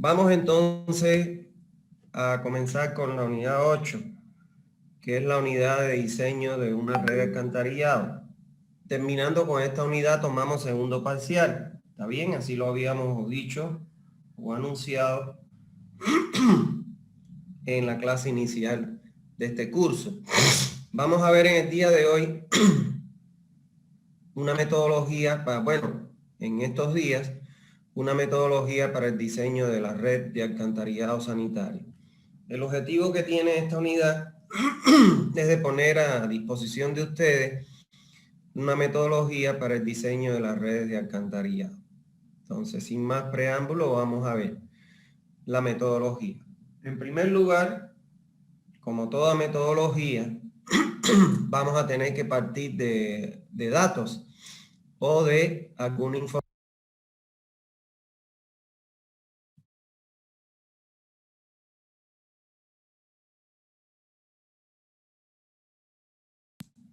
Vamos entonces a comenzar con la unidad 8, que es la unidad de diseño de una red de alcantarillado. Terminando con esta unidad tomamos segundo parcial. ¿Está bien? Así lo habíamos dicho o anunciado en la clase inicial de este curso. Vamos a ver en el día de hoy una metodología para, en estos días, una metodología para el diseño de la red de alcantarillado sanitario. El objetivo que tiene esta unidad es de poner a disposición de ustedes una metodología para el diseño de las redes de alcantarillado. Entonces, sin más preámbulo, vamos a ver la metodología. En primer lugar, como toda metodología, vamos a tener que partir de datos o de alguna información.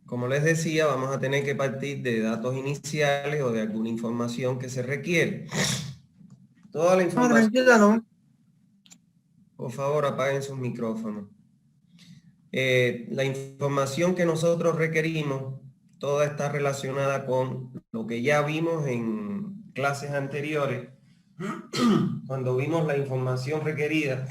Como les decía, vamos a tener que partir de datos iniciales o de alguna información que se requiere. Toda la información... tranquila, no. Por favor, apaguen sus micrófonos. La información que nosotros requerimos, toda está relacionada con lo que ya vimos en clases anteriores, cuando vimos la información requerida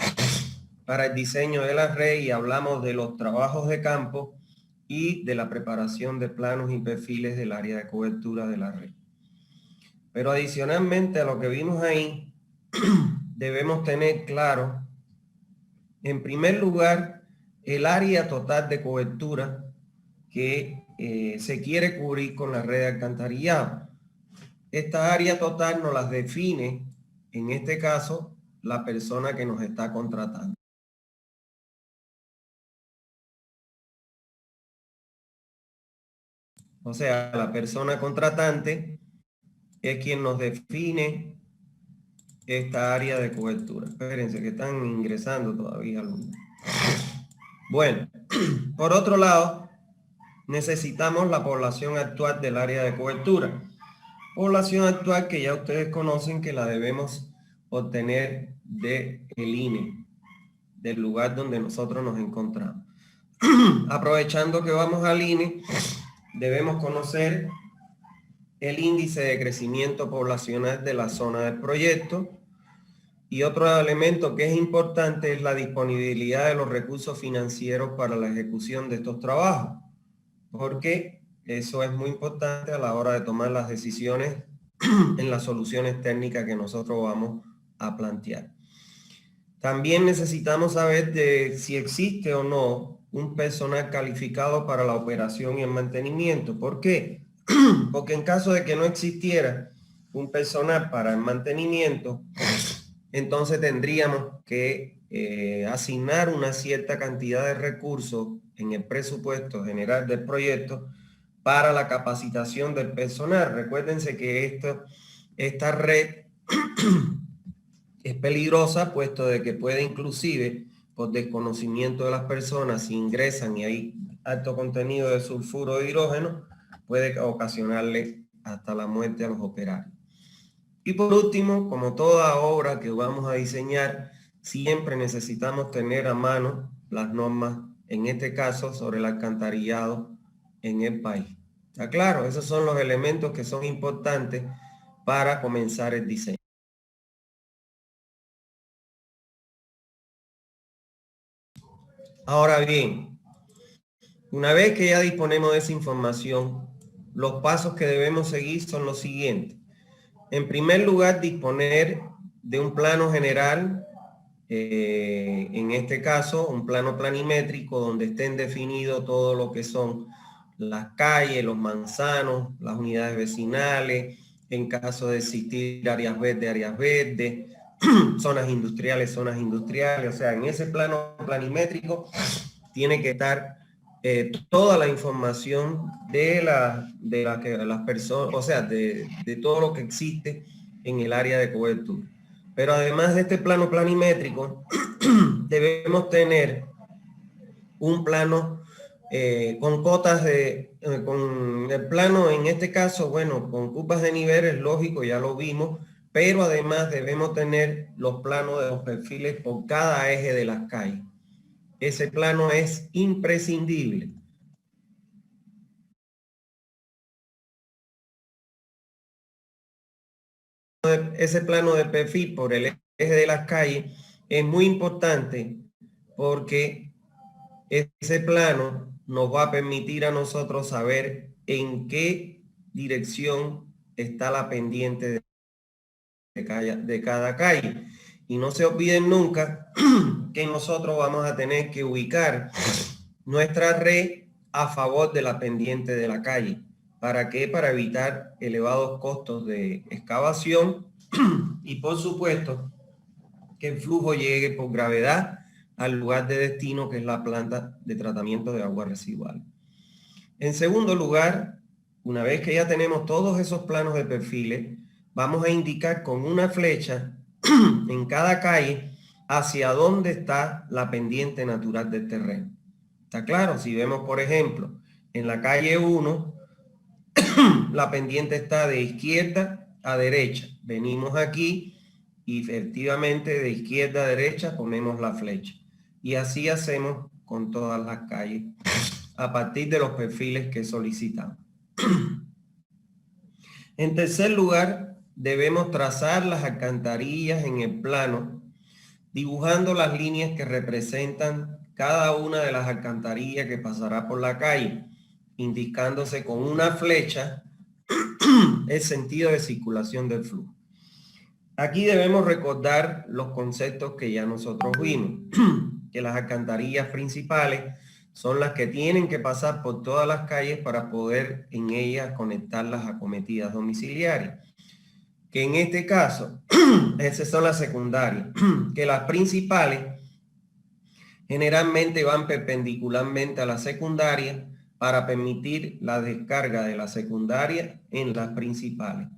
para el diseño de la red y hablamos de los trabajos de campo y de la preparación de planos y perfiles del área de cobertura de la red. Pero adicionalmente a lo que vimos ahí, debemos tener claro, en primer lugar, el área total de cobertura que se quiere cubrir con la red de alcantarillado. Esta área total nos las define, en este caso, la persona que nos está contratando. O sea, la persona contratante es quien nos define esta área de cobertura. Espérense que están ingresando todavía alumnos. Bueno, por otro lado, necesitamos la población actual del área de cobertura. Población actual que ya ustedes conocen que la debemos obtener del INE, del lugar donde nosotros nos encontramos. Aprovechando que vamos al INE, debemos conocer el índice de crecimiento poblacional de la zona del proyecto. Y otro elemento que es importante es la disponibilidad de los recursos financieros para la ejecución de estos trabajos, porque eso es muy importante a la hora de tomar las decisiones en las soluciones técnicas que nosotros vamos a plantear. También necesitamos saber de si existe o no un personal calificado para la operación y el mantenimiento. ¿Por qué? Porque en caso de que no existiera un personal para el mantenimiento, entonces tendríamos que asignar una cierta cantidad de recursos en el presupuesto general del proyecto para la capacitación del personal. Recuérdense que esta red es peligrosa, puesto de que puede inclusive, por desconocimiento de las personas, si ingresan y hay alto contenido de sulfuro de hidrógeno, puede ocasionarle hasta la muerte a los operarios. Y por último, como toda obra que vamos a diseñar, siempre necesitamos tener a mano las normas, en este caso, sobre el alcantarillado en el país. ¿Está claro? Esos son los elementos que son importantes para comenzar el diseño. Ahora bien, una vez que ya disponemos de esa información, los pasos que debemos seguir son los siguientes. En primer lugar, disponer de un plano general, en este caso, un plano planimétrico donde estén definidos todo lo que son las calles, los manzanos, las unidades vecinales, en caso de existir áreas verdes, zonas industriales, o sea, en ese plano planimétrico tiene que estar toda la información de las personas, o sea, de todo lo que existe en el área de cobertura. Pero además de este plano planimétrico, debemos tener un plano con cotas con el plano, en este caso, bueno, con cupas de nivel, es lógico, ya lo vimos, pero además debemos tener los planos de los perfiles por cada eje de las calles. Ese plano es imprescindible. Ese plano de perfil por el eje de las calles es muy importante porque ese plano nos va a permitir a nosotros saber en qué dirección está la pendiente de cada calle. Y no se olviden nunca que nosotros vamos a tener que ubicar nuestra red a favor de la pendiente de la calle. ¿Para qué? Para evitar elevados costos de excavación y por supuesto que el flujo llegue por gravedad al lugar de destino, que es la planta de tratamiento de aguas residuales. En segundo lugar, una vez que ya tenemos todos esos planos de perfiles, vamos a indicar con una flecha en cada calle hacia dónde está la pendiente natural del terreno. ¿Está claro? Si vemos, por ejemplo, en la calle 1, la pendiente está de izquierda a derecha. Venimos aquí y efectivamente de izquierda a derecha ponemos la flecha. Y así hacemos con todas las calles a partir de los perfiles que solicitamos. En tercer lugar, debemos trazar las alcantarillas en el plano, dibujando las líneas que representan cada una de las alcantarillas que pasará por la calle, indicándose con una flecha el sentido de circulación del flujo. Aquí debemos recordar los conceptos que ya nosotros vimos, que las alcantarillas principales son las que tienen que pasar por todas las calles para poder en ellas conectar las acometidas domiciliarias. Que en este caso, esas son las secundarias, que las principales generalmente van perpendicularmente a la secundaria para permitir la descarga de la secundaria en las principales.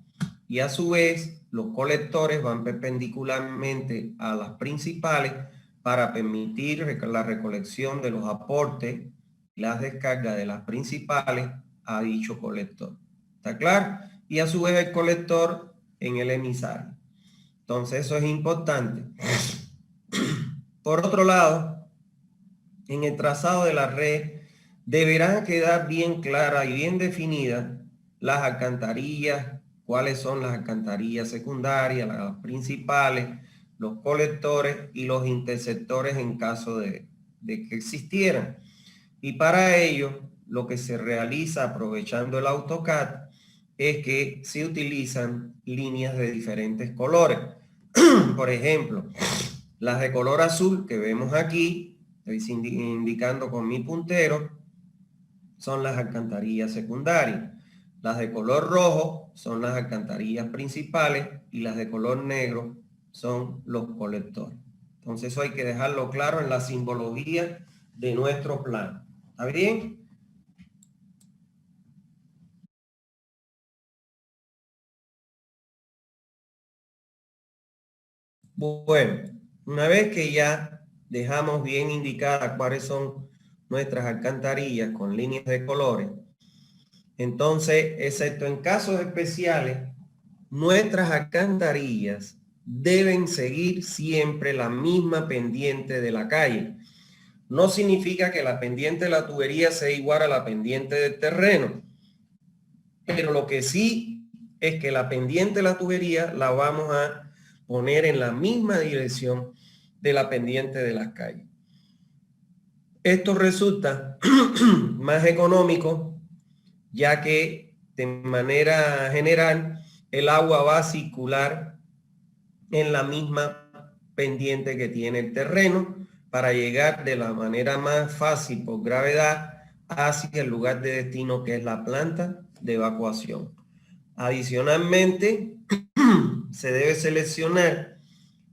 Y a su vez, los colectores van perpendicularmente a las principales para permitir la recolección de los aportes y las descargas de las principales a dicho colector. ¿Está claro? Y a su vez el colector en el emisario. Entonces eso es importante. Por otro lado, en el trazado de la red deberán quedar bien claras y bien definidas las alcantarillas, cuáles son las alcantarillas secundarias, las principales, los colectores y los interceptores en caso de que existieran. Y para ello, lo que se realiza aprovechando el AutoCAD es que se utilizan líneas de diferentes colores. Por ejemplo, las de color azul que vemos aquí, estoy indicando con mi puntero, son las alcantarillas secundarias. Las de color rojo son las alcantarillas principales y las de color negro son los colectores. Entonces eso hay que dejarlo claro en la simbología de nuestro plano. ¿Está bien? Bueno, una vez que ya dejamos bien indicadas cuáles son nuestras alcantarillas con líneas de colores, entonces, excepto en casos especiales, nuestras alcantarillas deben seguir siempre la misma pendiente de la calle. No significa que la pendiente de la tubería sea igual a la pendiente del terreno, pero lo que sí es que la pendiente de la tubería la vamos a poner en la misma dirección de la pendiente de las calles. Esto resulta más económico, ya que de manera general el agua va a circular en la misma pendiente que tiene el terreno para llegar de la manera más fácil por gravedad hacia el lugar de destino, que es la planta de evacuación. Adicionalmente, se debe seleccionar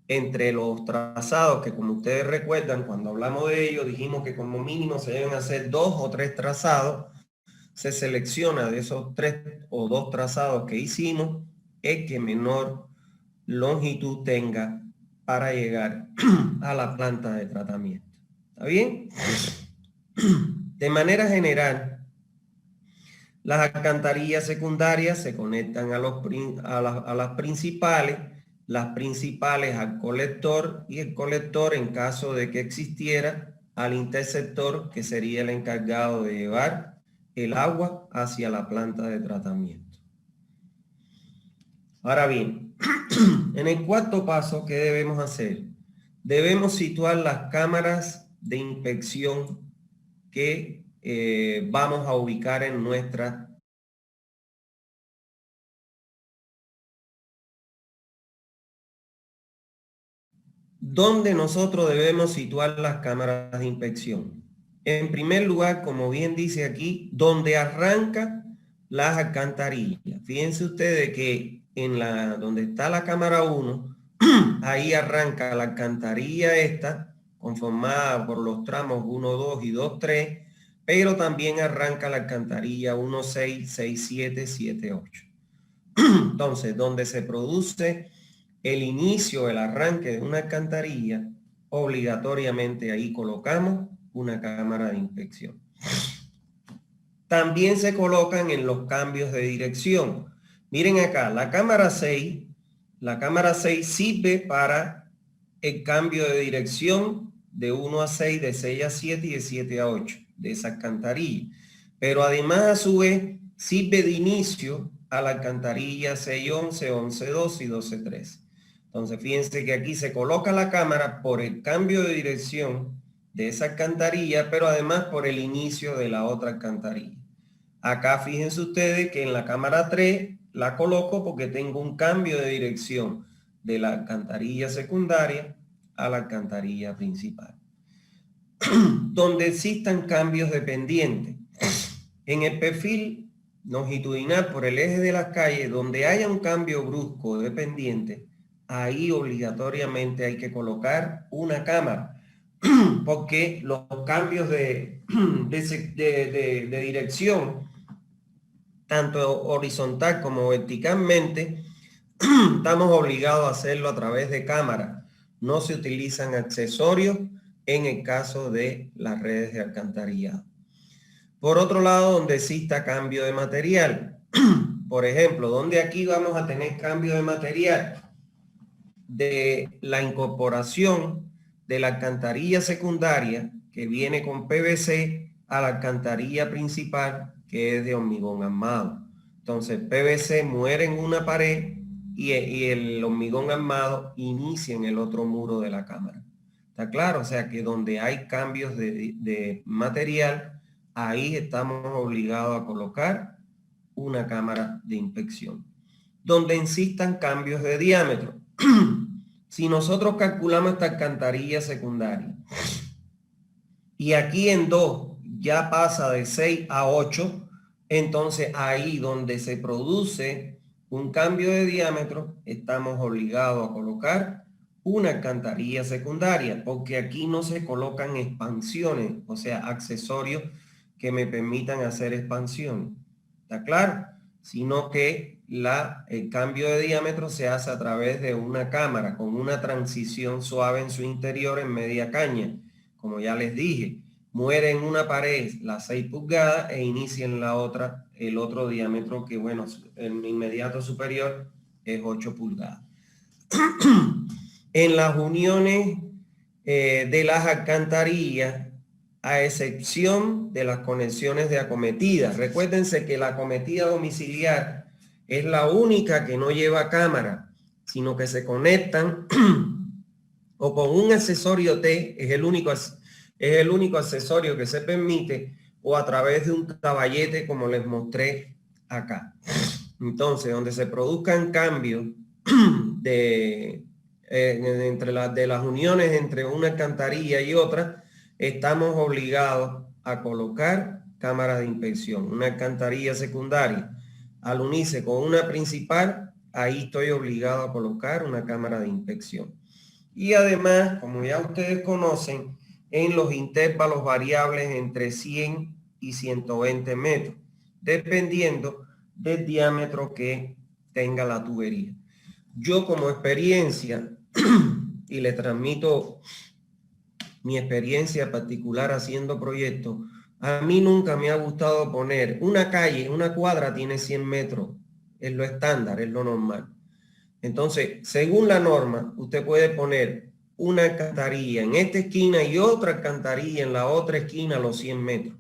entre los trazados que, como ustedes recuerdan, cuando hablamos de ellos dijimos que como mínimo se deben hacer 2 o 3 trazados. Se selecciona de esos 3 o 2 trazados que hicimos el que menor longitud tenga para llegar a la planta de tratamiento. ¿Está bien? De manera general, Las alcantarillas secundarias se conectan a las principales al colector, y el colector, en caso de que existiera, al interceptor, que sería el encargado de llevar el agua hacia la planta de tratamiento. Ahora bien, en el cuarto paso, ¿qué debemos hacer? Debemos situar las cámaras de inspección que vamos a ubicar en nuestra ¿Dónde nosotros debemos situar las cámaras de inspección? En primer lugar, como bien dice aquí, donde arranca las alcantarillas. Fíjense ustedes que donde está la cámara 1, ahí arranca la alcantarilla esta, conformada por los tramos 1, 2 y 2, 3, pero también arranca la alcantarilla 1, 6, 6, 7, 7, 8. Entonces, donde se produce el inicio, el arranque de una alcantarilla, obligatoriamente ahí colocamos una cámara de inspección. También se colocan en los cambios de dirección. Miren acá, la cámara 6 sirve para el cambio de dirección de 1 a 6, de 6 a 7 y de 7 a 8 de esa alcantarilla. Pero además, a su vez, sirve de inicio a la alcantarilla 6, 11, 11, 12 y 12, 13. Entonces, fíjense que aquí se coloca la cámara por el cambio de dirección de esa alcantarilla, pero además por el inicio de la otra alcantarilla. Acá fíjense ustedes que en la cámara 3 la coloco porque tengo un cambio de dirección de la alcantarilla secundaria a la alcantarilla principal. Donde existan cambios de pendiente. En el perfil longitudinal por el eje de las calles, donde haya un cambio brusco de pendiente, ahí obligatoriamente hay que colocar una cámara, porque los cambios de dirección, tanto horizontal como verticalmente, estamos obligados a hacerlo a través de cámara. No se utilizan accesorios en el caso de las redes de alcantarillado. Por otro lado, donde exista cambio de material. Por ejemplo, donde aquí vamos a tener cambio de material de la incorporación de la alcantarilla secundaria que viene con PVC a la alcantarilla principal que es de hormigón armado. Entonces, PVC muere en una pared y el hormigón armado inicia en el otro muro de la cámara. ¿Está claro? O sea que donde hay cambios de material, ahí estamos obligados a colocar una cámara de inspección. Donde existan cambios de diámetro. Si nosotros calculamos esta alcantarilla secundaria y aquí en 2 ya pasa de 6 a 8, entonces ahí donde se produce un cambio de diámetro, estamos obligados a colocar una alcantarilla secundaria, porque aquí no se colocan expansiones, o sea, accesorios que me permitan hacer expansión. ¿Está claro? Sino que el cambio de diámetro se hace a través de una cámara con una transición suave en su interior en media caña. Como ya les dije, muere en una pared las 6 pulgadas e inicia en la otra el otro diámetro que, bueno, el inmediato superior es 8 pulgadas. En las uniones de las alcantarillas, a excepción de las conexiones de acometida. Recuérdense que la acometida domiciliar es la única que no lleva cámara, sino que se conectan o con un accesorio T, es el único accesorio que se permite, o a través de un caballete como les mostré acá. Entonces, donde se produzcan cambios entre las uniones entre una alcantarilla y otra, estamos obligados a colocar cámaras de inspección. Una alcantarilla secundaria, al unirse con una principal, ahí estoy obligado a colocar una cámara de inspección. Y además, como ya ustedes conocen, en los intervalos variables entre 100 y 120 metros, dependiendo del diámetro que tenga la tubería. Yo, como experiencia, y le transmito mi experiencia particular haciendo proyectos, A mí nunca me ha gustado poner una calle, una cuadra tiene 100 metros. Es lo estándar, es lo normal. Entonces, según la norma, usted puede poner una alcantarilla en esta esquina y otra alcantarilla en la otra esquina a los 100 metros.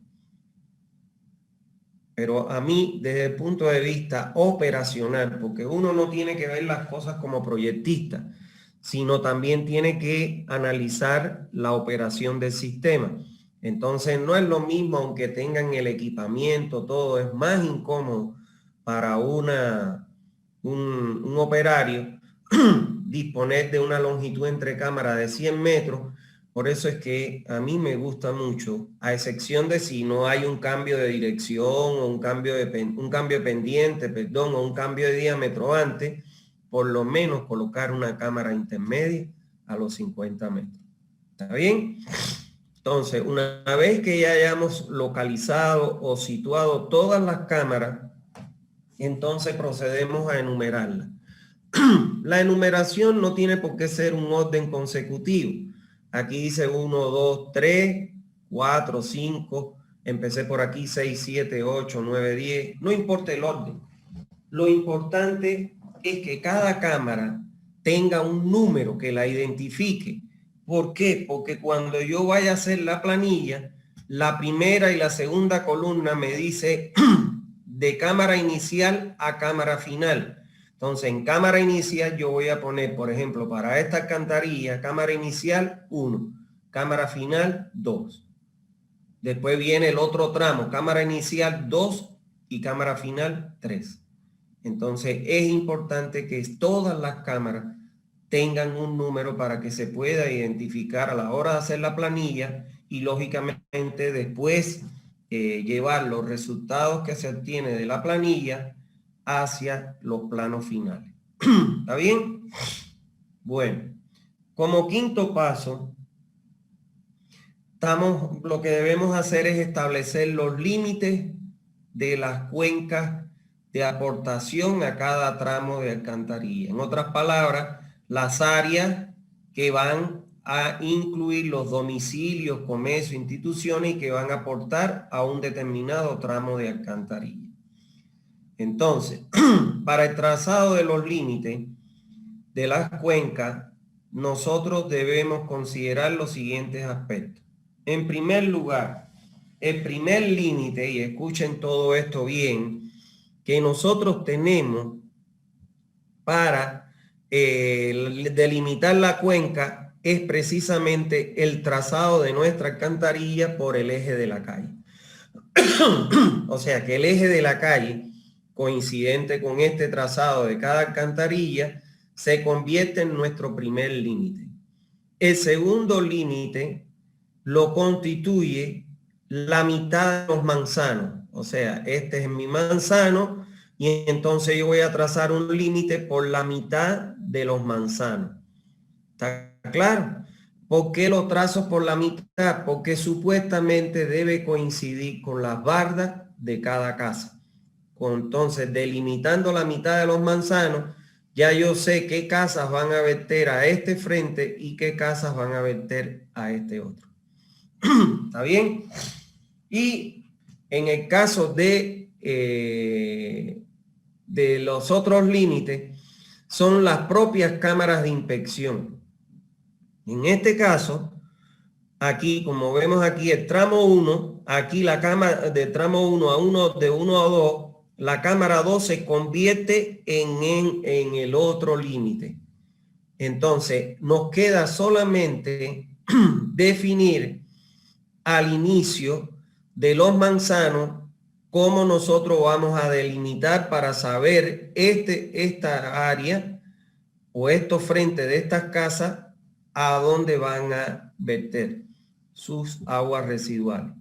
Pero a mí, desde el punto de vista operacional, porque uno no tiene que ver las cosas como proyectista, sino también tiene que analizar la operación del sistema. Entonces no es lo mismo, aunque tengan el equipamiento, todo es más incómodo para un operario disponer de una longitud entre cámaras de 100 metros. Por eso es que a mí me gusta mucho, a excepción de si no hay un cambio de dirección o un cambio de pendiente, perdón, o un cambio de diámetro antes, por lo menos colocar una cámara intermedia a los 50 metros. ¿Está bien? Entonces, una vez que ya hayamos localizado o situado todas las cámaras, entonces procedemos a enumerarlas. La enumeración no tiene por qué ser un orden consecutivo. Aquí dice 1, 2, 3, 4, 5. Empecé por aquí 6, 7, 8, 9, 10. No importa el orden. Lo importante es que cada cámara tenga un número que la identifique. ¿Por qué? Porque cuando yo vaya a hacer la planilla, la primera y la segunda columna me dice de cámara inicial a cámara final. Entonces, en cámara inicial yo voy a poner, por ejemplo, para esta alcantarilla, cámara inicial 1, cámara final 2. Después viene el otro tramo, cámara inicial 2 y cámara final 3. Entonces, es importante que todas las cámaras tengan un número para que se pueda identificar a la hora de hacer la planilla y, lógicamente, después llevar los resultados que se obtiene de la planilla hacia los planos finales. ¿Está bien? Bueno, como quinto paso, lo que debemos hacer es establecer los límites de las cuencas de aportación a cada tramo de alcantarilla. En otras palabras, las áreas que van a incluir los domicilios, comercios, instituciones y que van a aportar a un determinado tramo de alcantarilla. Entonces, para el trazado de los límites de las cuencas, nosotros debemos considerar los siguientes aspectos. En primer lugar, el primer límite, y escuchen todo esto bien, que nosotros tenemos para delimitar la cuenca es precisamente el trazado de nuestra alcantarilla por el eje de la calle. O sea que el eje de la calle, coincidente con este trazado de cada alcantarilla, se convierte en nuestro primer límite. El segundo límite lo constituye la mitad de los manzanos. O sea, este es mi manzano y entonces yo voy a trazar un límite por la mitad de los manzanos. ¿Está claro? ¿Por qué lo trazo por la mitad? Porque supuestamente debe coincidir con las bardas de cada casa. Entonces, delimitando la mitad de los manzanos, ya yo sé qué casas van a verter a este frente y qué casas van a verter a este otro. ¿Está bien? Y en el caso de los otros límites, son las propias cámaras de inspección. En este caso, aquí, como vemos aquí, el tramo 1, aquí la cámara de tramo 1 a 1, de 1 a 2, la cámara 2 se convierte en el otro límite. Entonces, nos queda solamente definir al inicio de los manzanos cómo nosotros vamos a delimitar para saber esta área o estos frentes de estas casas a dónde van a verter sus aguas residuales.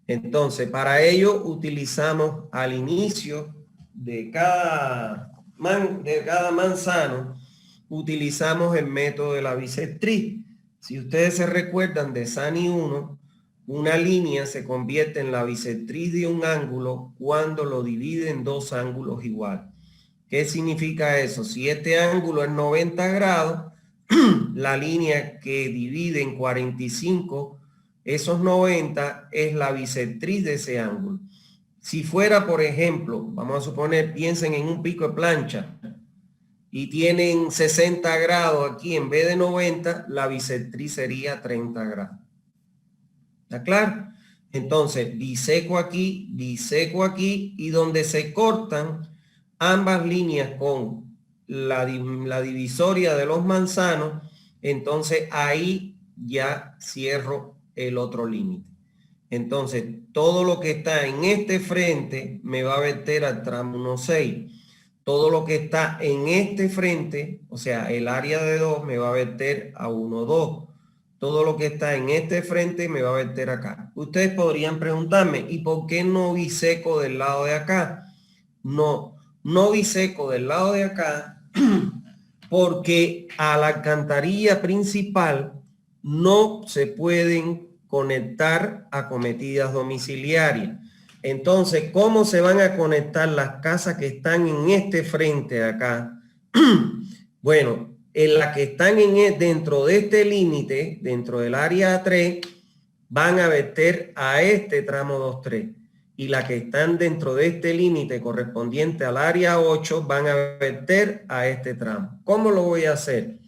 Entonces, para ello utilizamos al inicio de cada manzano, utilizamos el método de la bisectriz. Si ustedes se recuerdan de SANI 1, una línea se convierte en la bisectriz de un ángulo cuando lo divide en dos ángulos iguales. ¿Qué significa eso? Si este ángulo es 90 grados, la línea que divide en 45 esos 90 es la bisectriz de ese ángulo. Si fuera, por ejemplo, vamos a suponer, piensen en un pico de plancha y tienen 60 grados aquí en vez de 90, la bisectriz sería 30 grados. ¿Está claro? Entonces, biseco aquí y donde se cortan ambas líneas con la divisoria de los manzanos, entonces ahí ya cierro el otro límite. Entonces, todo lo que está en este frente me va a verter al tramo 1,6. Todo lo que está en este frente, o sea, el área de 2 me va a verter a 1,2. Todo lo que está en este frente me va a verter acá. Ustedes podrían preguntarme, ¿y por qué no biseco del lado de acá? No biseco del lado de acá porque a la alcantarilla principal no se pueden conectar acometidas domiciliarias. Entonces, ¿cómo se van a conectar las casas que están en este frente de acá? Bueno, en las que están dentro de este límite, dentro del área 3, van a verter a este tramo 2,3. Y las que están dentro de este límite correspondiente al área 8 van a verter a este tramo. ¿Cómo lo voy a hacer?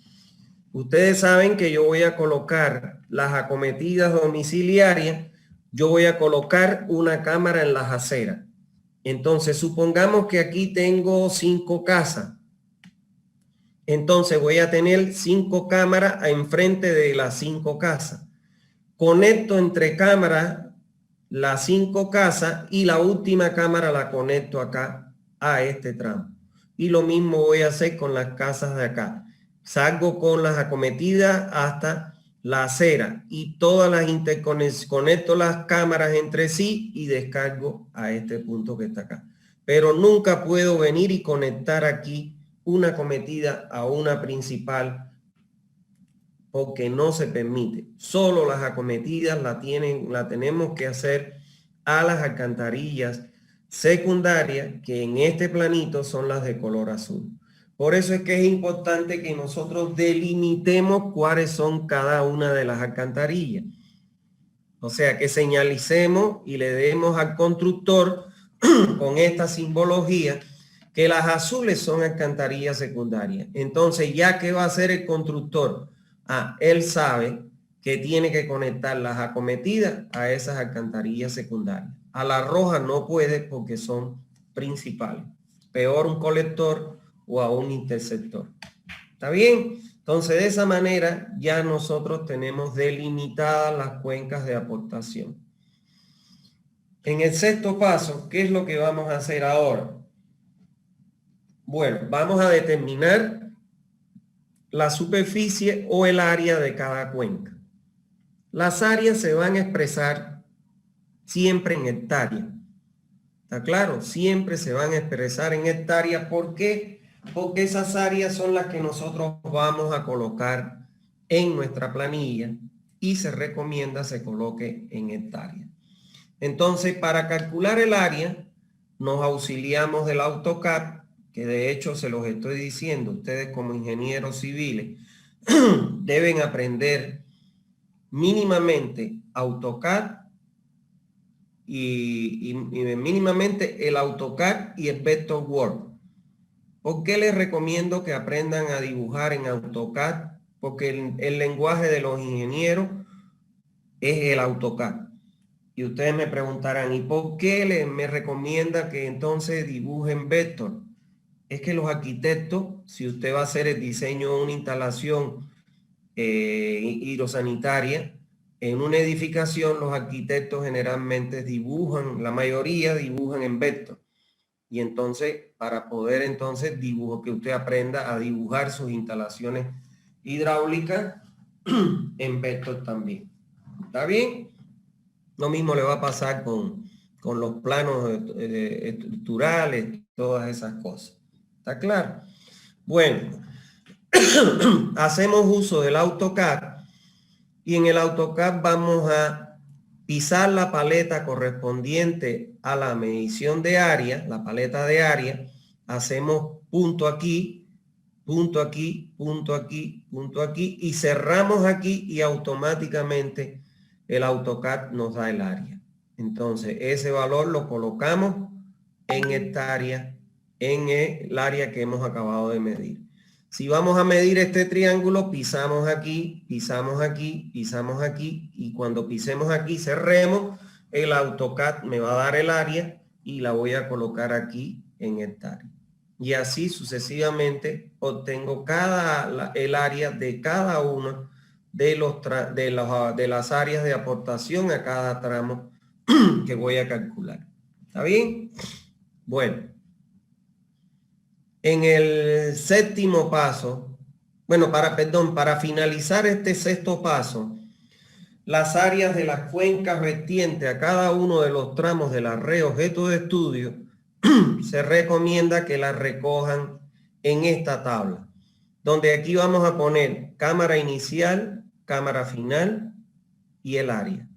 Ustedes saben que yo voy a colocar las acometidas domiciliarias, yo voy a colocar una cámara en las aceras. Entonces, supongamos que aquí tengo 5 casas. Entonces voy a tener 5 cámaras enfrente de las 5 casas. Conecto entre cámaras las 5 casas y la última cámara la conecto acá a este tramo. Y lo mismo voy a hacer con las casas de acá. Salgo con las acometidas hasta la acera y todas las interconexiones, conecto las cámaras entre sí y descargo a este punto que está acá. Pero nunca puedo venir y conectar aquí una acometida a una principal porque no se permite. Solo las acometidas la tenemos que hacer a las alcantarillas secundarias, que en este planito son las de color azul. Por eso es que es importante que nosotros delimitemos cuáles son cada una de las alcantarillas. O sea, que señalicemos y le demos al constructor con esta simbología que las azules son alcantarillas secundarias. Entonces, ¿ya qué va a hacer el constructor? Él sabe que tiene que conectar las acometidas a esas alcantarillas secundarias. A la roja no puede porque son principales. Peor un colector o a un interceptor. ¿Está bien? Entonces, de esa manera ya nosotros tenemos delimitadas las cuencas de aportación. En el sexto paso, ¿qué es lo que vamos a hacer ahora? Bueno, vamos a determinar la superficie o el área de cada cuenca. Las áreas se van a expresar siempre en hectáreas. ¿Está claro? Siempre se van a expresar en hectáreas. ¿Por qué? Porque esas áreas son las que nosotros vamos a colocar en nuestra planilla y se recomienda se coloque en hectáreas. Entonces, para calcular el área, nos auxiliamos del AutoCAD, que de hecho se los estoy diciendo, ustedes como ingenieros civiles deben aprender mínimamente AutoCAD y mínimamente el AutoCAD y el Vectorworks. ¿Por qué les recomiendo que aprendan a dibujar en AutoCAD? Porque el lenguaje de los ingenieros es el AutoCAD. Y ustedes me preguntarán, ¿y por qué me recomienda que entonces dibujen vector? Es que los arquitectos, si usted va a hacer el diseño de una instalación hidrosanitaria, en una edificación los arquitectos generalmente dibujan, la mayoría dibujan en vector. Y entonces, para poder entonces que usted aprenda a dibujar sus instalaciones hidráulicas en vector también. ¿Está bien? Lo mismo le va a pasar con los planos estructurales, todas esas cosas. ¿Está claro? Bueno, hacemos uso del AutoCAD y en el AutoCAD vamos a pisar la paleta correspondiente a la medición de área, la paleta de área. Hacemos punto aquí, punto aquí, punto aquí, punto aquí y cerramos aquí y automáticamente el AutoCAD nos da el área. Entonces, ese valor lo colocamos en hectáreas, en el área que hemos acabado de medir. Si vamos a medir este triángulo, pisamos aquí, pisamos aquí, pisamos aquí, y cuando pisemos aquí, cerremos, el AutoCAD me va a dar el área y la voy a colocar aquí en hectáreas. Y así sucesivamente obtengo el área de cada uno de las áreas de aportación a cada tramo que voy a calcular. ¿Está bien? Bueno, en el séptimo paso, bueno, para finalizar este sexto paso, las áreas de las cuencas vertientes a cada uno de los tramos del array objeto de estudio se recomienda que las recojan en esta tabla, donde aquí vamos a poner cámara inicial, cámara final y el área.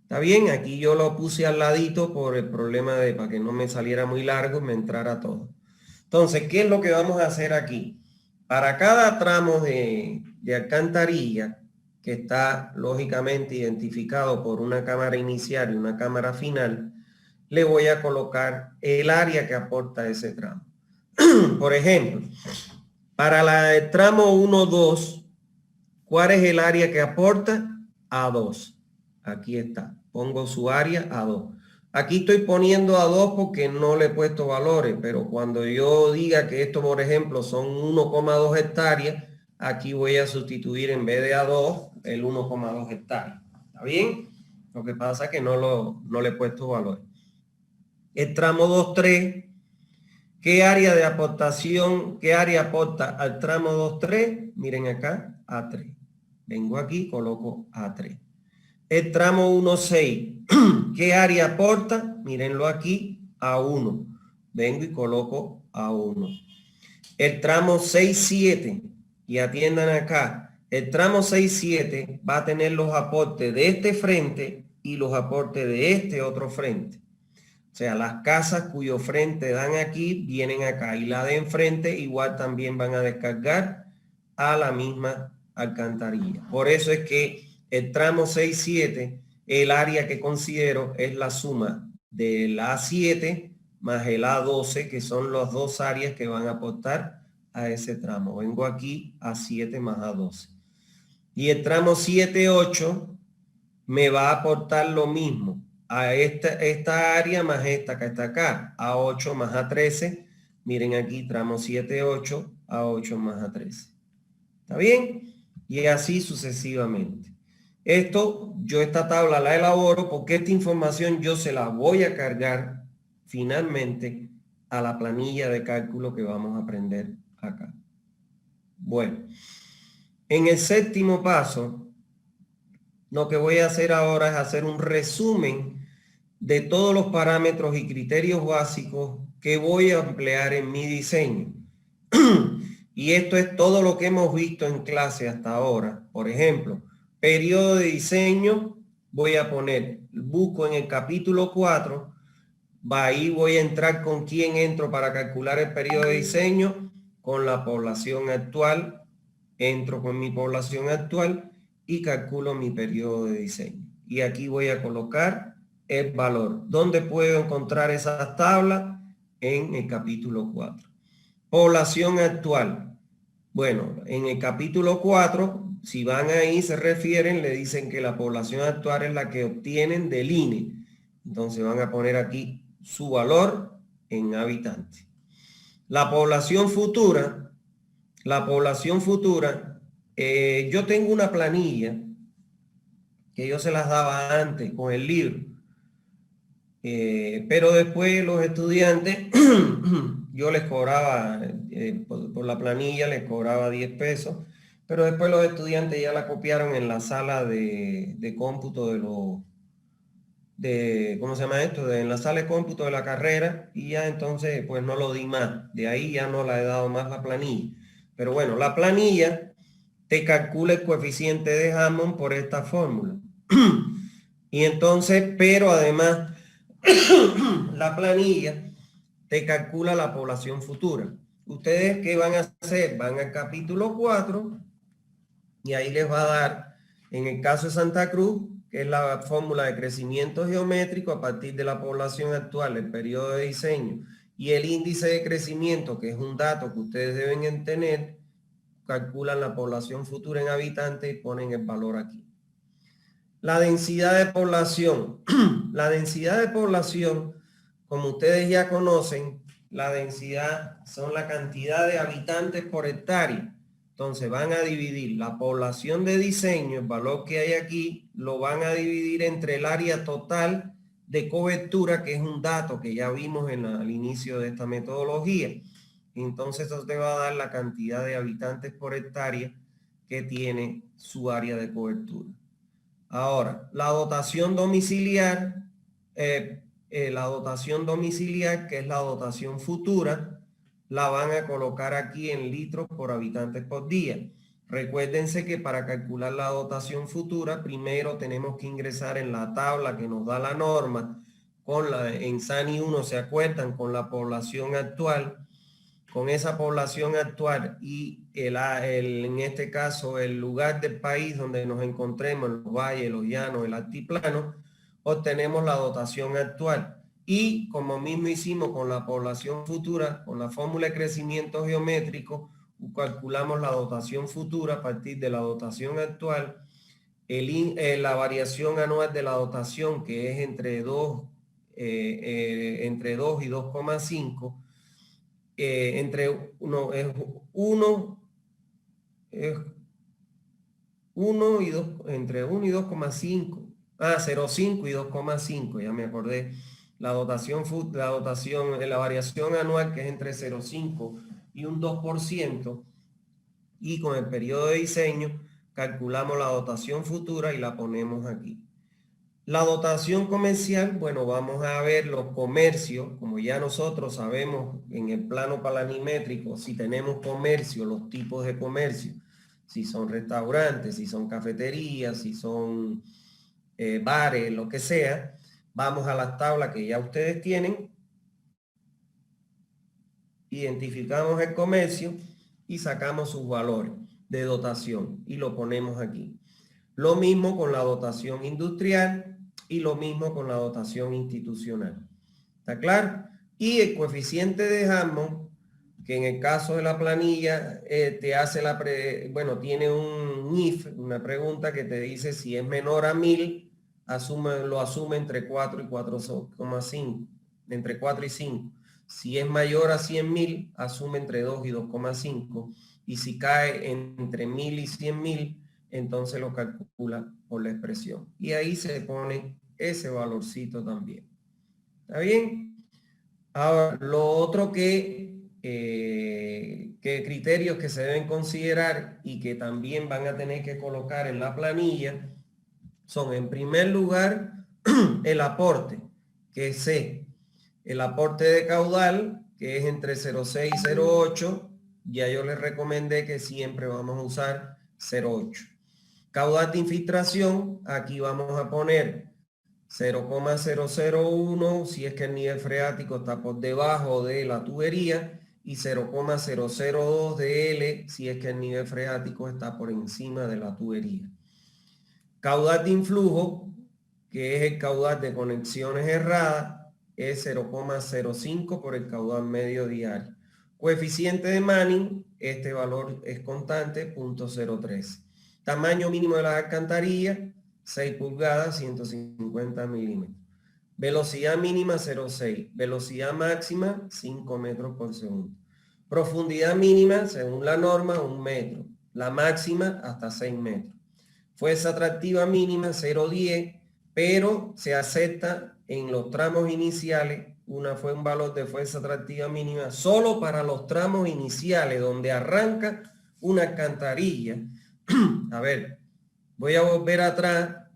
¿Está bien? Aquí yo lo puse al ladito por el problema de para que no me saliera muy largo y me entrara todo. Entonces, ¿qué es lo que vamos a hacer aquí? Para cada tramo de alcantarilla, que está lógicamente identificado por una cámara inicial y una cámara final, le voy a colocar el área que aporta ese tramo. Por ejemplo, para el tramo 1, 2, ¿cuál es el área que aporta? A2. Aquí está. Pongo su área A2. Aquí estoy poniendo A2 porque no le he puesto valores, pero cuando yo diga que esto, por ejemplo, son 1,2 hectáreas, aquí voy a sustituir en vez de A2 el 1,2 hectáreas. ¿Está bien? Lo que pasa es que no le he puesto valores. El tramo 2, 3. ¿Qué área de aportación, qué área aporta al tramo 2, 3? Miren acá, A3. Vengo aquí, coloco A3. El tramo 1, 6. ¿Qué área aporta? Mírenlo aquí, A1. Vengo y coloco A1. El tramo 6, 7. Y atiendan acá. El tramo 6, 7 va a tener los aportes de este frente y los aportes de este otro frente. O sea, las casas cuyo frente dan aquí, vienen acá. Y la de enfrente igual también van a descargar a la misma alcantarilla. Por eso es que el tramo 6, 7, el área que considero es la suma del A7 más el A12, que son las dos áreas que van a aportar a ese tramo. Vengo aquí A7 más A12. Y el tramo 7, 8 me va a aportar lo mismo a esta área más esta que está acá, A8 más A13. Miren aquí, tramo 7, 8, A8 más A13. ¿Está bien? Y así sucesivamente. Esta tabla la elaboro porque esta información yo se la voy a cargar finalmente a la planilla de cálculo que vamos a aprender acá. Bueno, en el séptimo paso, lo que voy a hacer ahora es hacer un resumen de todos los parámetros y criterios básicos que voy a emplear en mi diseño. Y esto es todo lo que hemos visto en clase hasta ahora. Por ejemplo, periodo de diseño, voy a poner, busco en el capítulo 4, ahí voy a entrar con quién entro para calcular el periodo de diseño, con la población actual, entro con mi población actual y calculo mi periodo de diseño. Y aquí voy a colocar el valor. ¿Dónde puedo encontrar esas tablas? En el capítulo 4. Población actual. Bueno, en el capítulo 4, si van ahí, se refieren, le dicen que la población actual es la que obtienen del INE. Entonces van a poner aquí su valor en habitantes. La población futura, yo tengo una planilla que yo se las daba antes con el libro. Pero después los estudiantes, yo les cobraba, por la planilla les cobraba 10 pesos, pero después los estudiantes ya la copiaron en la sala de cómputo ¿cómo se llama esto? En la sala de cómputo de la carrera, y ya entonces pues no lo di más. De ahí ya no la he dado más la planilla. Pero bueno, la planilla te calcula el coeficiente de Hammond por esta fórmula. Y entonces, pero además, la planilla te calcula la población futura. ¿Ustedes qué van a hacer? Van al capítulo 4 y ahí les va a dar, en el caso de Santa Cruz, que es la fórmula de crecimiento geométrico a partir de la población actual, el periodo de diseño, y el índice de crecimiento, que es un dato que ustedes deben tener, calculan la población futura en habitantes y ponen el valor aquí. La densidad de población. La densidad de población, como ustedes ya conocen, la densidad son la cantidad de habitantes por hectárea. Entonces van a dividir la población de diseño, el valor que hay aquí, lo van a dividir entre el área total de cobertura, que es un dato que ya vimos al inicio de esta metodología. Entonces eso te va a dar la cantidad de habitantes por hectárea que tiene su área de cobertura. Ahora, la dotación domiciliar, que es la dotación futura, la van a colocar aquí en litros por habitantes por día. Recuérdense que para calcular la dotación futura, primero tenemos que ingresar en la tabla que nos da la norma, en SANI 1, ¿se acuerdan? Con la población actual. Con esa población actual y en este caso el lugar del país donde nos encontremos, los valles, los llanos, el altiplano, obtenemos la dotación actual. Y como mismo hicimos con la población futura, con la fórmula de crecimiento geométrico, calculamos la dotación futura a partir de la dotación actual, la variación anual de la dotación, que es entre 2 y 2,5, entre 1 es 1 y 2, entre 1 y 2,5, 0,5 y 2,5, ya me acordé. La variación anual, que es entre 0,5 y un 2%, y con el periodo de diseño calculamos la dotación futura y la ponemos aquí. La dotación comercial, bueno, vamos a ver los comercios, como ya nosotros sabemos en el plano planimétrico, si tenemos comercio, los tipos de comercio, si son restaurantes, si son cafeterías, si son bares, lo que sea. Vamos a las tablas que ya ustedes tienen, identificamos el comercio y sacamos sus valores de dotación y lo ponemos aquí. Lo mismo con la dotación industrial y lo mismo con la dotación institucional. ¿Está claro? Y el coeficiente de Hammond, que en el caso de la planilla te hace tiene un if, una pregunta que te dice si es menor a 1000, lo asume entre 4 y 4,5, entre 4 y 5. Si es mayor a 100.000, asume entre 2 y 2,5. Y si cae entre 1000 y 100.000, entonces lo calcula por la expresión. Y ahí se pone ese valorcito también. ¿Está bien? Ahora, lo otro que criterios que se deben considerar y que también van a tener que colocar en la planilla son, en primer lugar, el aporte, que es C. El aporte de caudal, que es entre 0,6 y 0,8. Ya yo les recomendé que siempre vamos a usar 0,8. Caudal de infiltración, aquí vamos a poner 0,001 si es que el nivel freático está por debajo de la tubería y 0,002 de L si es que el nivel freático está por encima de la tubería. Caudal de influjo, que es el caudal de conexiones erradas, es 0,05 por el caudal medio diario. Coeficiente de Manning, este valor es constante, 0.03. Tamaño mínimo de las alcantarillas, 6 pulgadas, 150 milímetros. Velocidad mínima, 0,6. Velocidad máxima, 5 metros por segundo. Profundidad mínima, según la norma, 1 metro. La máxima, hasta 6 metros. Fuerza atractiva mínima, 0,10, pero se acepta en los tramos iniciales un valor de fuerza atractiva mínima solo para los tramos iniciales, donde arranca una alcantarilla. A ver, voy a volver atrás.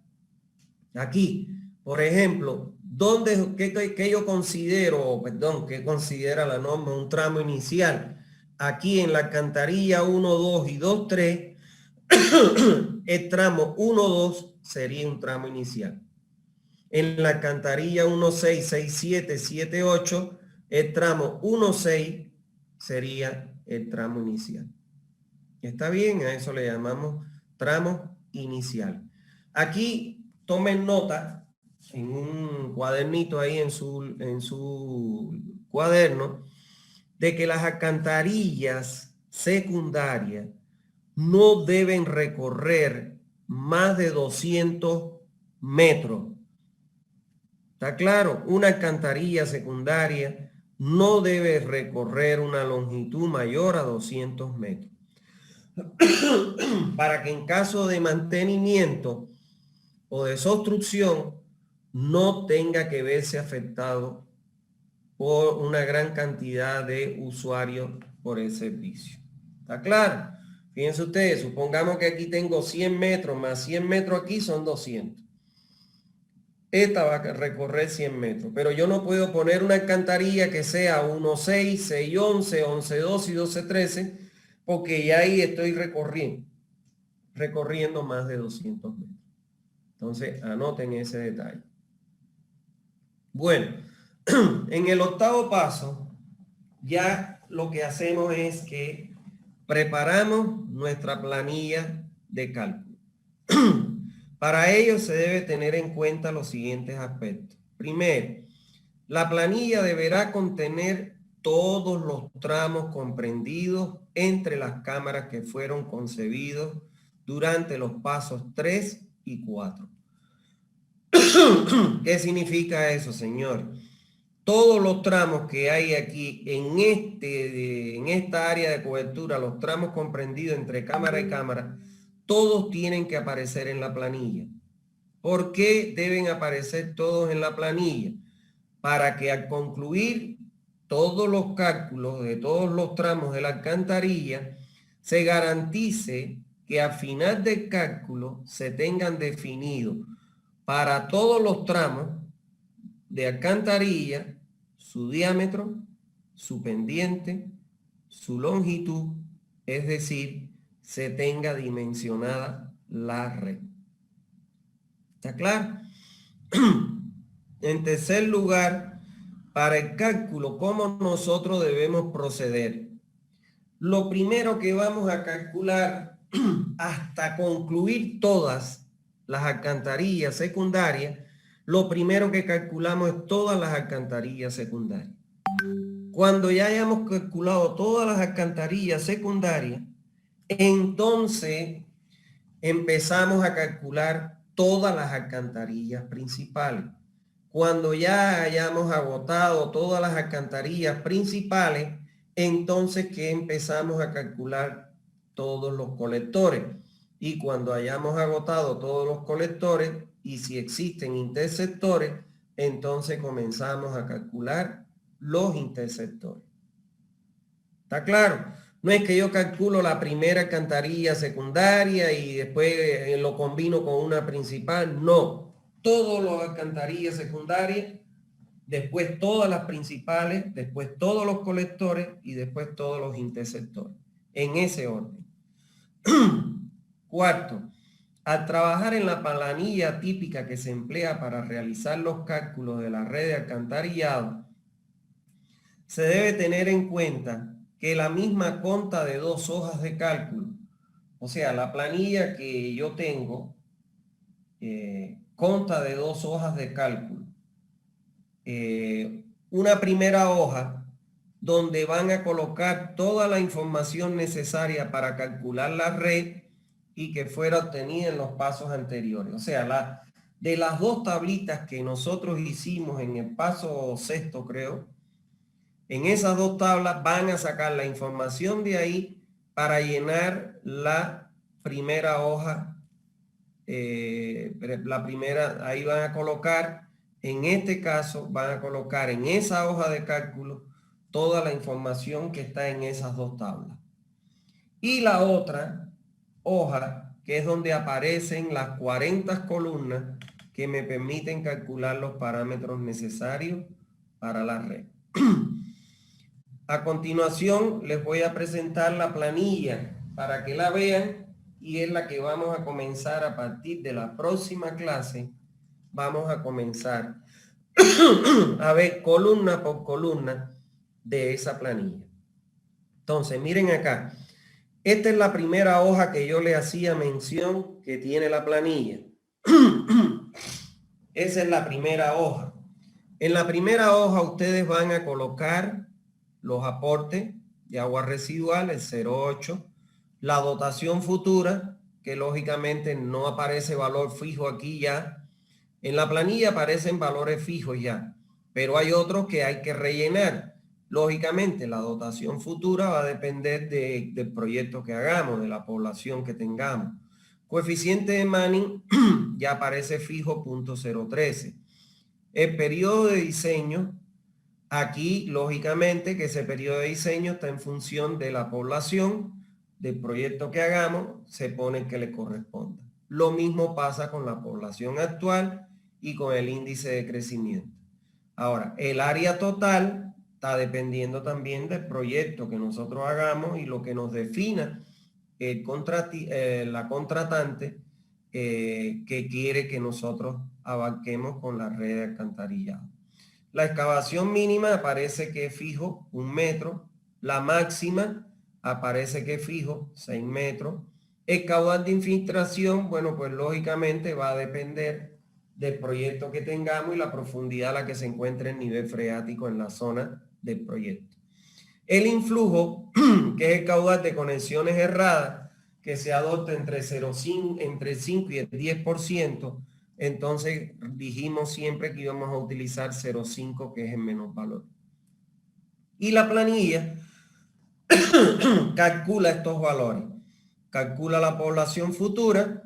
Aquí, por ejemplo, ¿qué yo considero, qué considera la norma un tramo inicial? Aquí en la alcantarilla 1, 2 y 2, 3, el tramo 1, 2 sería un tramo inicial. En la alcantarilla 1, 6, 6, 7, 7, 8, el tramo 1, 6 sería el tramo inicial. ¿Está bien? A eso le llamamos tramo inicial. Aquí tomen nota en un cuadernito ahí en su cuaderno de que las alcantarillas secundarias no deben recorrer más de 200 metros. ¿Está claro? Una alcantarilla secundaria no debe recorrer una longitud mayor a 200 metros. Para que en caso de mantenimiento o desobstrucción no tenga que verse afectado por una gran cantidad de usuarios por el servicio. ¿Está claro? Fíjense ustedes, supongamos que aquí tengo 100 metros más 100 metros aquí son 200. Esta va a recorrer 100 metros, pero yo no puedo poner una alcantarilla que sea 1.6, 6.11, 11.2 y 12.13, porque ya ahí estoy recorriendo más de 200 metros. Entonces, anoten ese detalle. Bueno, en el octavo paso, ya lo que hacemos es que preparamos nuestra planilla de cálculo. Para ello se debe tener en cuenta los siguientes aspectos. Primero, la planilla deberá contener todos los tramos comprendidos entre las cámaras que fueron concebidos durante los pasos 3 y 4. ¿Qué significa eso, señor? Todos los tramos que hay aquí en esta área de cobertura, los tramos comprendidos entre cámara y cámara, todos tienen que aparecer en la planilla. ¿Por qué deben aparecer todos en la planilla? Para que al concluir todos los cálculos de todos los tramos de la alcantarilla, se garantice que al final del cálculo se tengan definidos para todos los tramos de alcantarilla su diámetro, su pendiente, su longitud, es decir, se tenga dimensionada la red. ¿Está claro? En tercer lugar, para el cálculo, ¿cómo nosotros debemos proceder? Lo primero que vamos a calcular hasta concluir todas las alcantarillas secundarias, lo primero que calculamos es todas las alcantarillas secundarias. Cuando ya hayamos calculado todas las alcantarillas secundarias, entonces empezamos a calcular todas las alcantarillas principales. Cuando ya hayamos agotado todas las alcantarillas principales, entonces que empezamos a calcular todos los colectores. Y cuando hayamos agotado todos los colectores, y si existen interceptores, entonces comenzamos a calcular los interceptores. ¿Está claro? No es que yo calculo la primera alcantarilla secundaria y después lo combino con una principal. No. Todas las alcantarillas secundarias, después todas las principales, después todos los colectores y después todos los interceptores. En ese orden. Cuarto, al trabajar en la planilla típica que se emplea para realizar los cálculos de la red de alcantarillado, se debe tener en cuenta que la misma consta de 2 hojas de cálculo. O sea, la planilla que yo tengo consta de 2 hojas de cálculo. Una primera hoja donde van a colocar toda la información necesaria para calcular la red y que fuera obtenida en los pasos anteriores. O sea, de las 2 tablitas que nosotros hicimos en el paso 6º, creo, en esas 2 tablas van a sacar la información de ahí para llenar la primera hoja. La primera, ahí van a colocar, en este caso, van a colocar en esa hoja de cálculo toda la información que está en esas 2 tablas. Y la otra hoja, que es donde aparecen las 40 columnas que me permiten calcular los parámetros necesarios para la red. A continuación les voy a presentar la planilla para que la vean y es la que vamos a comenzar a partir de la próxima clase. Vamos a comenzar a ver columna por columna de esa planilla. Entonces, miren acá. Esta es la primera hoja que yo le hacía mención que tiene la planilla. Esa es la primera hoja. En la primera hoja ustedes van a colocar los aportes de agua residual, el 0,8, la dotación futura, que lógicamente no aparece valor fijo aquí ya. En la planilla aparecen valores fijos ya, pero hay otros que hay que rellenar. Lógicamente, la dotación futura va a depender del proyecto que hagamos, de la población que tengamos. Coeficiente de Manning ya aparece fijo, 0.013. El periodo de diseño, aquí lógicamente que ese periodo de diseño está en función de la población, del proyecto que hagamos, se pone que le corresponda. Lo mismo pasa con la población actual y con el índice de crecimiento. Ahora, el área total está dependiendo también del proyecto que nosotros hagamos y lo que nos defina la contratante que quiere que nosotros abarquemos con la red de alcantarillado. La excavación mínima aparece que es fijo, 1 metro. La máxima aparece que es fijo, 6 metros. El caudal de infiltración, bueno, pues lógicamente va a depender del proyecto que tengamos y la profundidad a la que se encuentre el nivel freático en la zona del proyecto. El influjo, que es el caudal de conexiones erradas, que se adopta entre 5 y el 10%, entonces dijimos siempre que íbamos a utilizar 0,5, que es el menos valor. Y la planilla calcula estos valores. Calcula la población futura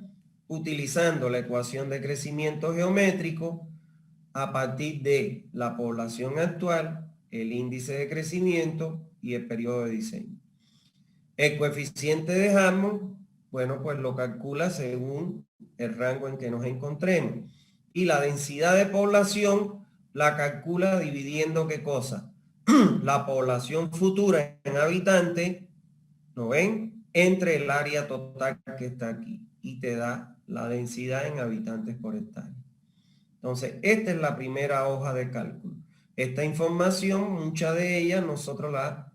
utilizando la ecuación de crecimiento geométrico a partir de la población actual, el índice de crecimiento y el periodo de diseño. El coeficiente de Hammond, bueno, pues lo calcula según el rango en que nos encontremos. Y la densidad de población la calcula dividiendo ¿qué cosa? La población futura en habitantes, ¿lo ven? Entre el área total que está aquí. Y te da la densidad en habitantes por hectárea. Entonces, esta es la primera hoja de cálculo. Esta información, mucha de ella, nosotros la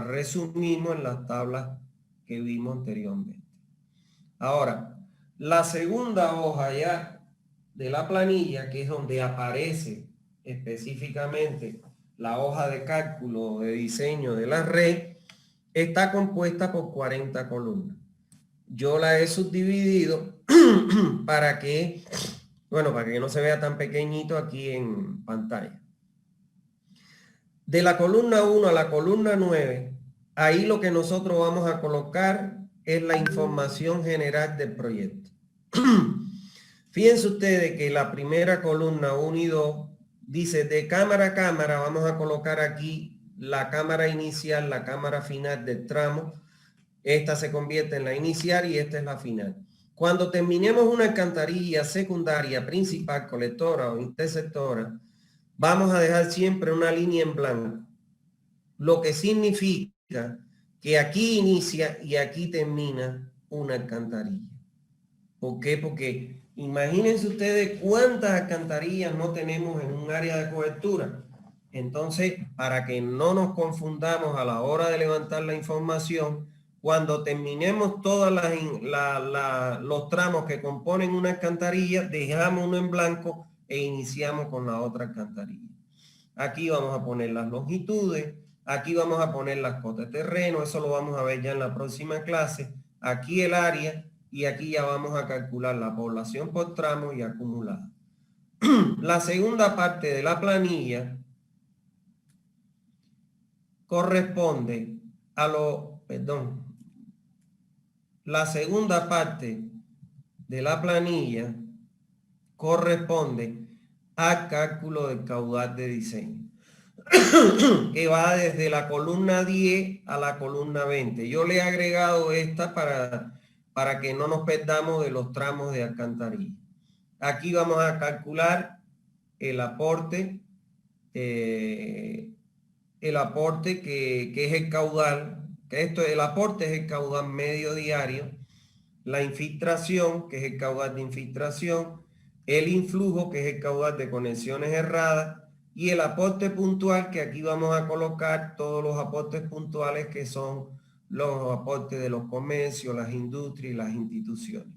resumimos en las tablas que vimos anteriormente. Ahora, la segunda hoja ya de la planilla, que es donde aparece específicamente la hoja de cálculo de diseño de la red, está compuesta por 40 columnas. Yo la he subdividido para que, bueno, para que no se vea tan pequeñito aquí en pantalla. De la columna 1 a la columna 9, ahí lo que nosotros vamos a colocar es la información general del proyecto. Fíjense ustedes que la primera columna 1 y 2 dice de cámara a cámara, vamos a colocar aquí la cámara inicial, la cámara final del tramo. Esta se convierte en la inicial y esta es la final. Cuando terminemos una alcantarilla secundaria, principal, colectora o interceptora, vamos a dejar siempre una línea en blanco, lo que significa que aquí inicia y aquí termina una alcantarilla. ¿Por qué? Porque imagínense ustedes cuántas alcantarillas no tenemos en un área de cobertura. Entonces, para que no nos confundamos a la hora de levantar la información, cuando terminemos todos los tramos que componen una alcantarilla, dejamos uno en blanco e iniciamos con la otra alcantarilla. Aquí vamos a poner las longitudes, aquí vamos a poner las cotas de terreno, eso lo vamos a ver ya en la próxima clase. Aquí el área y aquí ya vamos a calcular la población por tramo y acumulada. La segunda parte de la planilla corresponde a la segunda parte de la planilla corresponde al cálculo del caudal de diseño, que va desde la columna 10 a la columna 20. Yo le he agregado esta para que no nos perdamos de los tramos de alcantarilla. Aquí vamos a calcular el aporte que es el caudal, el aporte es el caudal medio diario, la infiltración, que es el caudal de infiltración, el influjo, que es el caudal de conexiones erradas, y el aporte puntual, que aquí vamos a colocar todos los aportes puntuales que son los aportes de los comercios, las industrias y las instituciones.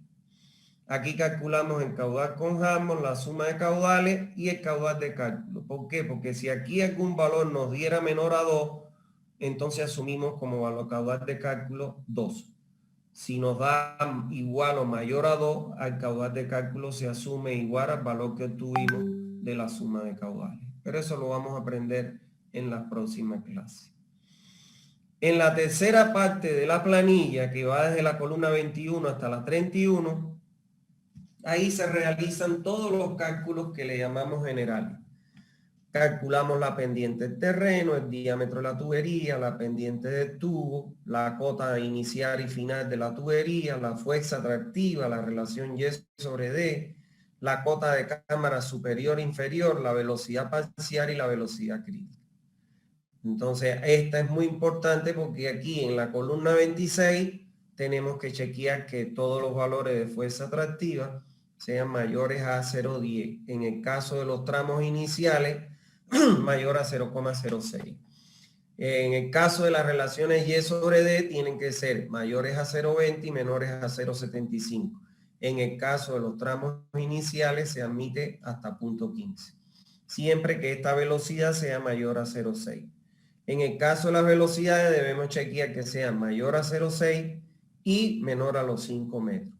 Aquí calculamos el caudal con Hammond, la suma de caudales y el caudal de cálculo. ¿Por qué? Porque si aquí algún valor nos diera menor a 2, entonces asumimos como valor caudal de cálculo 2. Si nos da igual o mayor a 2, al caudal de cálculo se asume igual al valor que obtuvimos de la suma de caudales. Pero eso lo vamos a aprender en las próximas clases. En la tercera parte de la planilla, que va desde la columna 21 hasta la 31, ahí se realizan todos los cálculos que le llamamos generales. Calculamos la pendiente del terreno, el diámetro de la tubería, la pendiente del tubo, la cota inicial y final de la tubería, la fuerza atractiva, la relación Y sobre D, la cota de cámara superior e inferior, la velocidad parcial y la velocidad crítica. Entonces, esta es muy importante porque aquí en la columna 26 tenemos que chequear que todos los valores de fuerza atractiva sean mayores a 0,10. En el caso de los tramos iniciales, mayor a 0,06. En el caso de las relaciones Y sobre D, tienen que ser mayores a 0,20 y menores a 0,75. En el caso de los tramos iniciales, se admite hasta 0,15. Siempre que esta velocidad sea mayor a 0,6. En el caso de las velocidades, debemos chequear que sea mayor a 0,6 y menor a los 5 metros.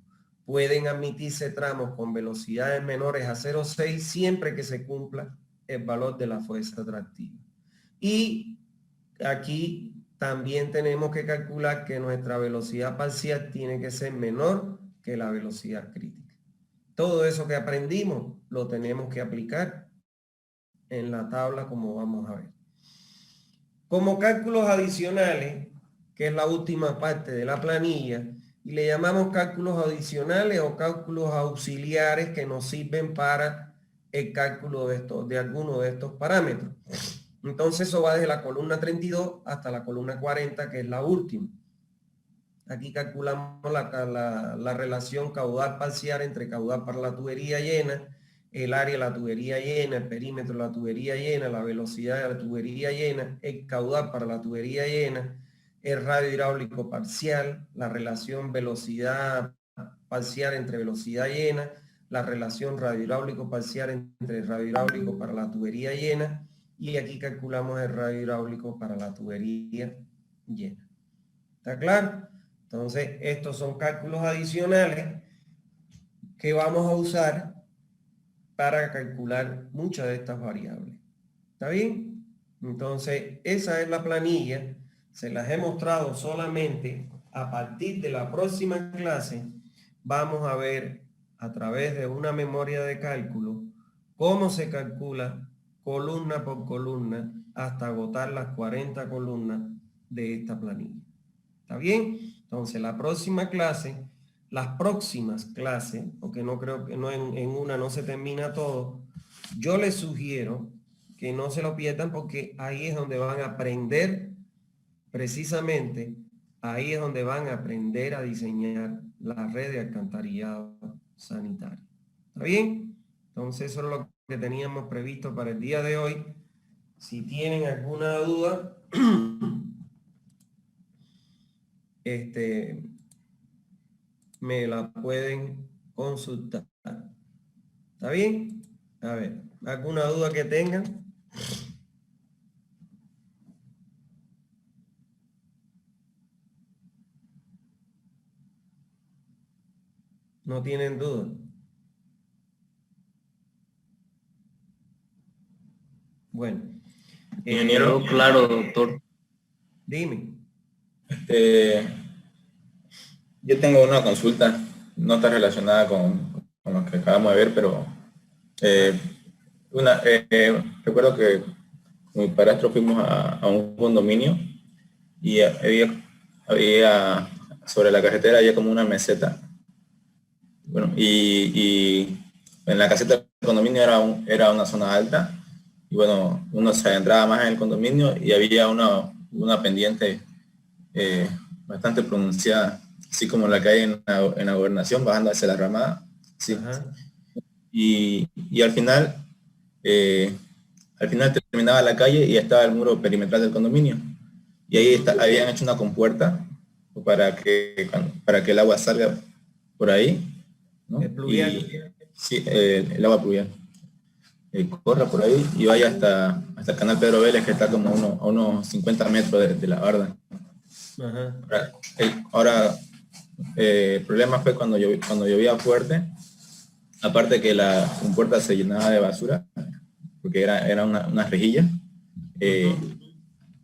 Pueden admitirse tramos con velocidades menores a 0,6 siempre que se cumpla el valor de la fuerza atractiva. Y aquí también tenemos que calcular que nuestra velocidad parcial tiene que ser menor que la velocidad crítica. Todo eso que aprendimos lo tenemos que aplicar en la tabla como vamos a ver. Como cálculos adicionales, que es la última parte de la planilla, y le llamamos cálculos adicionales o cálculos auxiliares que nos sirven para el cálculo de alguno de estos parámetros. Entonces eso va desde la columna 32 hasta la columna 40, que es la última. Aquí calculamos la relación caudal parcial entre caudal para la tubería llena, el área de la tubería llena, el perímetro de la tubería llena, la velocidad de la tubería llena, el caudal para la tubería llena, el radio hidráulico parcial, la relación velocidad parcial entre velocidad llena, la relación radio hidráulico parcial entre radio hidráulico para la tubería llena, y aquí calculamos el radio hidráulico para la tubería llena. ¿Está claro? Entonces, estos son cálculos adicionales que vamos a usar para calcular muchas de estas variables. ¿Está bien? Entonces, esa es la planilla. Se las he mostrado solamente. A partir de la próxima clase, vamos a ver a través de una memoria de cálculo cómo se calcula columna por columna hasta agotar las 40 columnas de esta planilla. ¿Está bien? Entonces, la próxima clase, las próximas clases, porque no creo que no en una no se termina todo, yo les sugiero que no se lo pierdan porque ahí es donde van a aprender, precisamente, ahí es donde van a aprender a diseñar la red de alcantarillado sanitario. ¿Está bien? Entonces, eso es lo que teníamos previsto para el día de hoy. Si tienen alguna duda, me la pueden consultar. ¿Está bien? A ver, ¿alguna duda que tengan? ¿No tienen duda? Bueno. Ingeniero, claro, doctor. Dime. Yo tengo una consulta, no está relacionada con lo que acabamos de ver, pero recuerdo que con mi padrastro fuimos a un condominio y había sobre la carretera había como una meseta. Bueno, y en la caseta del condominio era una zona alta y bueno, uno se adentraba más en el condominio y había una pendiente bastante pronunciada, así como la que hay en la gobernación, bajando hacia la ramada. Sí. Y al final terminaba la calle y estaba el muro perimetral del condominio. Y ahí habían hecho una compuerta para que el agua salga por ahí. ¿no? El pluvial. Sí, el agua pluvial. Corra por ahí y vaya hasta el canal Pedro Vélez, que está como a unos 50 metros de la barda. Ajá. Ahora, el problema fue cuando llovía fuerte, aparte que la compuerta se llenaba de basura, porque era una rejilla,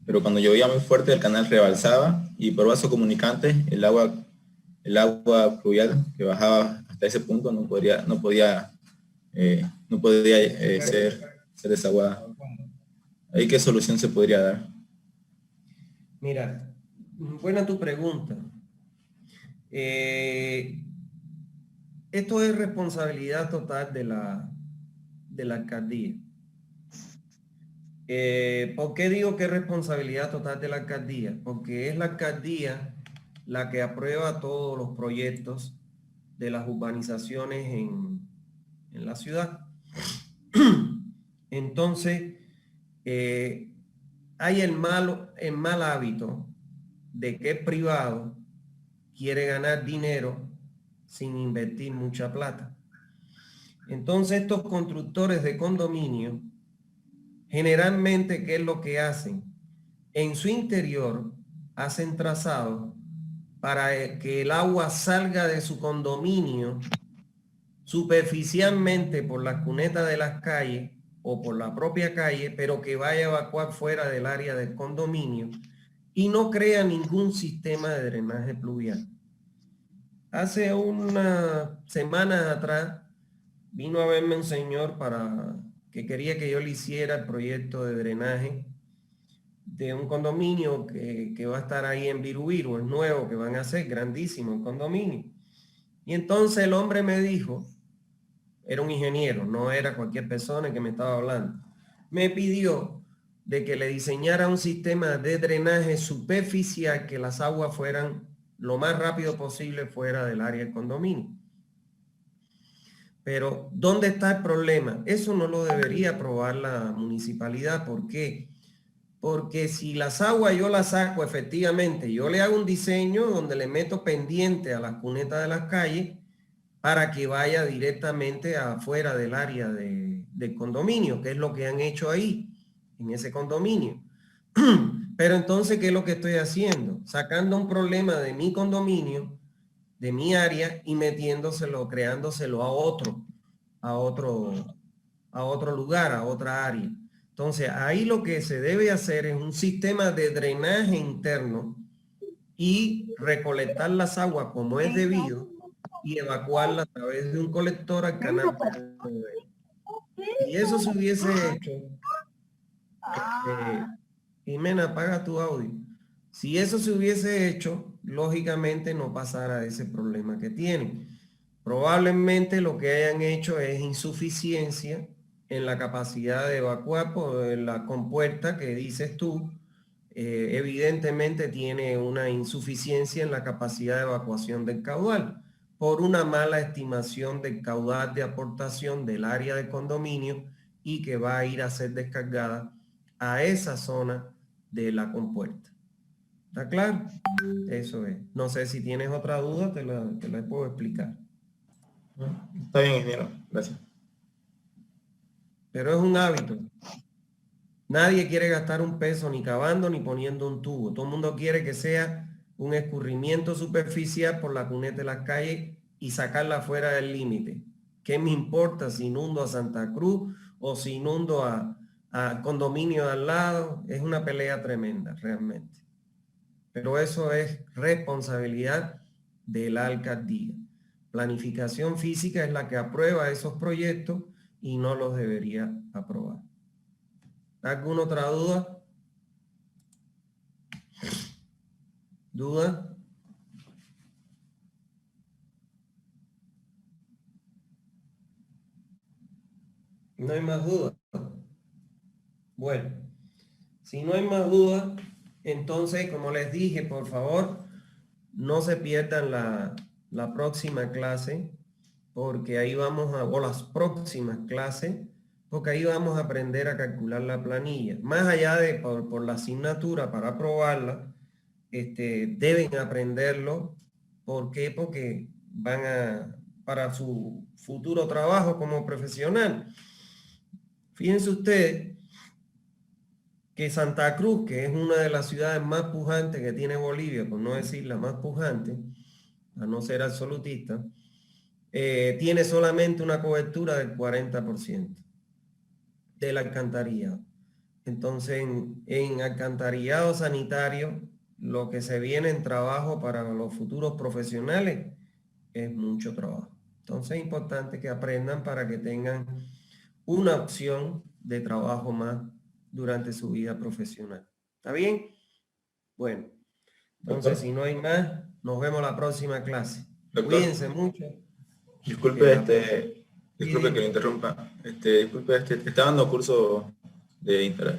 pero cuando llovía muy fuerte el canal rebalsaba y por vasos comunicantes el agua pluvial que bajaba hasta ese punto no podía ser desaguada. ¿Ahí qué solución se podría dar? Mira, buena tu pregunta. Esto es responsabilidad total de la alcaldía. ¿Por qué digo que es responsabilidad total de la alcaldía? Porque es la alcaldía la que aprueba todos los proyectos de las urbanizaciones en la ciudad. Entonces, hay el mal hábito de que el privado quiere ganar dinero sin invertir mucha plata. Entonces, estos constructores de condominio, generalmente, ¿qué es lo que hacen? En su interior hacen trazados para que el agua salga de su condominio superficialmente por las cunetas de las calles o por la propia calle, pero que vaya a evacuar fuera del área del condominio y no crea ningún sistema de drenaje pluvial. Hace unas semanas atrás vino a verme un señor que quería que yo le hiciera el proyecto de drenaje de un condominio que va a estar ahí en Virubiru, es nuevo, que van a hacer, grandísimo el condominio. Y entonces el hombre me dijo, era un ingeniero, no era cualquier persona que me estaba hablando, me pidió de que le diseñara un sistema de drenaje superficial que las aguas fueran lo más rápido posible fuera del área del condominio. Pero, ¿dónde está el problema? Eso no lo debería aprobar la municipalidad. ¿Por qué? Porque si las aguas yo las saco efectivamente, yo le hago un diseño donde le meto pendiente a las cunetas de las calles para que vaya directamente afuera del área del condominio, que es lo que han hecho ahí, en ese condominio. Pero entonces, ¿qué es lo que estoy haciendo? Sacando un problema de mi condominio, de mi área, y metiéndoselo, creándoselo a otro lugar, a otra área. Entonces, ahí lo que se debe hacer es un sistema de drenaje interno y recolectar las aguas como es debido y evacuarla a través de un colector al canal. Si eso se hubiese hecho, Jimena, apaga tu audio. Si eso se hubiese hecho, lógicamente no pasara ese problema que tienen. Probablemente lo que hayan hecho es insuficiencia en la capacidad de evacuar por la compuerta que dices tú. Evidentemente tiene una insuficiencia en la capacidad de evacuación del caudal por una mala estimación del caudal de aportación del área de condominio y que va a ir a ser descargada a esa zona de la compuerta. ¿Está claro? Eso es. No sé si tienes otra duda, te la puedo explicar. Está bien, ingeniero. Gracias. Pero es un hábito. Nadie quiere gastar un peso ni cavando ni poniendo un tubo. Todo el mundo quiere que sea un escurrimiento superficial por la cuneta de las calles y sacarla fuera del límite. ¿Qué me importa si inundo a Santa Cruz o si inundo a condominio al lado? Es una pelea tremenda, realmente. Pero eso es responsabilidad de la alcaldía. Planificación física es la que aprueba esos proyectos y no los debería aprobar. ¿Alguna otra duda? ¿Duda? No hay más dudas. Bueno, si no hay más dudas, entonces, como les dije, por favor, no se pierdan la próxima clase, porque ahí o las próximas clases, porque ahí vamos a aprender a calcular la planilla. Más allá de por la asignatura para aprobarla, deben aprenderlo. ¿Por qué? Porque van para su futuro trabajo como profesional. Fíjense ustedes que Santa Cruz, que es una de las ciudades más pujantes que tiene Bolivia, por no decir la más pujante, a no ser absolutista, tiene solamente una cobertura del 40% del alcantarillado. Entonces, en alcantarillado sanitario, lo que se viene en trabajo para los futuros profesionales es mucho trabajo. Entonces, es importante que aprendan para que tengan una opción de trabajo más durante su vida profesional. ¿Está bien? Bueno, entonces, Doctor. si no hay más, nos vemos la próxima clase. Doctor. Cuídense mucho. Disculpe, disculpe que dime. lo interrumpa. Disculpe, está dando curso de internet.